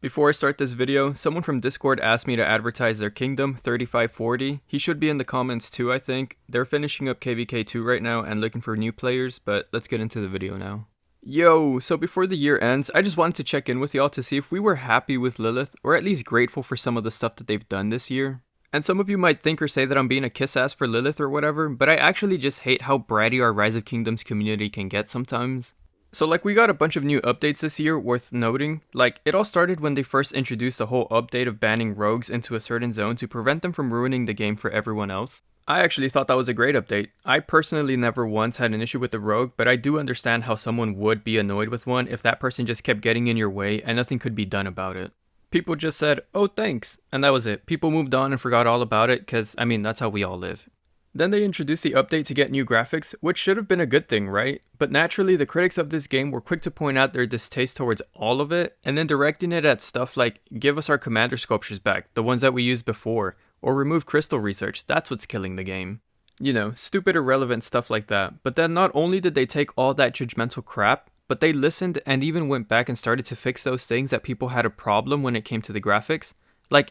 Before I start this video, someone from Discord asked me to advertise their kingdom, 3540. He should be in the comments too, I think. They're finishing up KVK 2 right now and looking for new players, but let's get into the video now. Yo, so before the year ends, I just wanted to check in with y'all to see if we were happy with Lilith, or at least grateful for some of the stuff that they've done this year. And some of you might think or say that I'm being a kiss-ass for Lilith or whatever, but I actually just hate how bratty our Rise of Kingdoms community can get sometimes. So we got a bunch of new updates this year worth noting. It all started when they first introduced the whole update of banning rogues into a certain zone to prevent them from ruining the game for everyone else. I actually thought that was a great update. I personally never once had an issue with the rogue, but I do understand how someone would be annoyed with one if that person just kept getting in your way and nothing could be done about it. People just said, "Oh, thanks," and that was it. People moved on and forgot all about it, cause that's how we all live. Then they introduced the update to get new graphics, which should have been a good thing, right? But naturally, the critics of this game were quick to point out their distaste towards all of it, and then directing it at stuff like, give us our commander sculptures back, the ones that we used before, or remove crystal research, that's what's killing the game. You know, stupid irrelevant stuff like that. But then not only did they take all that judgmental crap, but they listened and even went back and started to fix those things that people had a problem when it came to the graphics.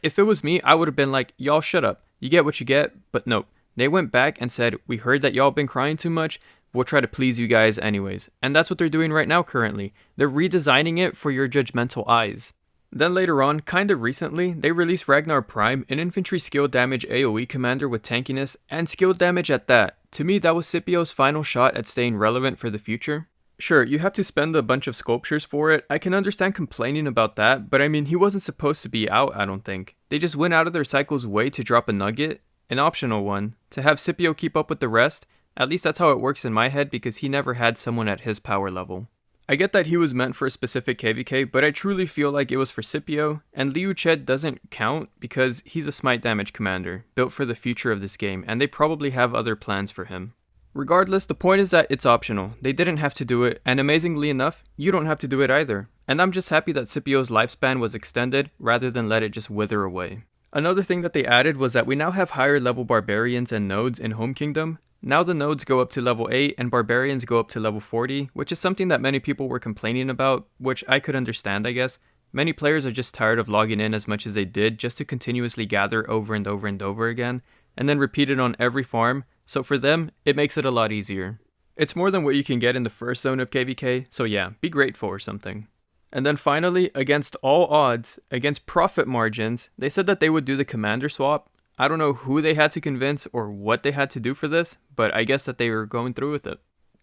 If it was me, I would have been like, y'all shut up, you get what you get, but nope. They went back and said, we heard that y'all been crying too much, we'll try to please you guys anyways. And that's what they're doing right now currently. They're redesigning it for your judgmental eyes. Then later on, kinda recently, they released Ragnar Prime, an infantry skill damage AoE commander with tankiness, and skill damage at that. To me, that was Scipio's final shot at staying relevant for the future. Sure, you have to spend a bunch of sculptures for it. I can understand complaining about that, but he wasn't supposed to be out, I don't think. They just went out of their cycle's way to drop a nugget, an optional one, to have Scipio keep up with the rest. At least that's how it works in my head because he never had someone at his power level. I get that he was meant for a specific KVK, but I truly feel like it was for Scipio, and Liu Ched doesn't count because he's a smite damage commander, built for the future of this game, and they probably have other plans for him. Regardless, the point is that it's optional. They didn't have to do it, and amazingly enough, you don't have to do it either. And I'm just happy that Scipio's lifespan was extended, rather than let it just wither away. Another thing that they added was that we now have higher level barbarians and nodes in Home Kingdom. Now the nodes go up to level 8 and barbarians go up to level 40, which is something that many people were complaining about, which I could understand, I guess. Many players are just tired of logging in as much as they did just to continuously gather over and over and over again, and then repeat it on every farm, so for them, it makes it a lot easier. It's more than what you can get in the first zone of KVK, so yeah, be grateful or something. And then finally, against all odds, against profit margins, they said that they would do the commander swap. I don't know who they had to convince or what they had to do for this, but I guess that they were going through with it.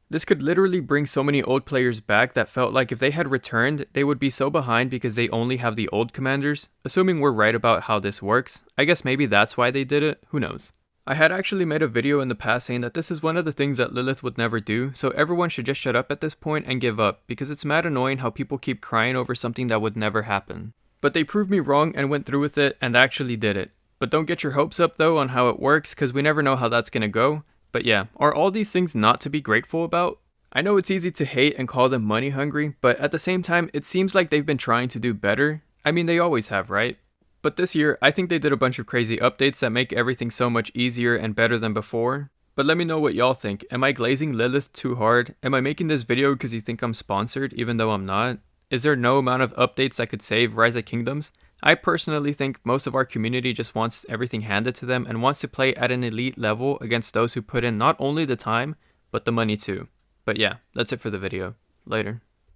This could literally bring so many old players back that felt like if they had returned, they would be so behind because they only have the old commanders. Assuming we're right about how this works, I guess maybe that's why they did it, who knows. I had actually made a video in the past saying that this is one of the things that Lilith would never do, so everyone should just shut up at this point and give up, because it's mad annoying how people keep crying over something that would never happen. But they proved me wrong and went through with it and actually did it. But don't get your hopes up though on how it works, because we never know how that's gonna go. But yeah, are all these things not to be grateful about? I know it's easy to hate and call them money hungry, but at the same time, it seems like they've been trying to do better. They always have, right? But this year, I think they did a bunch of crazy updates that make everything so much easier and better than before. But let me know what y'all think. Am I glazing Lilith too hard? Am I making this video because you think I'm sponsored even though I'm not? Is there no amount of updates that could save Rise of Kingdoms? I personally think most of our community just wants everything handed to them and wants to play at an elite level against those who put in not only the time, but the money too. But yeah, that's it for the video. Later.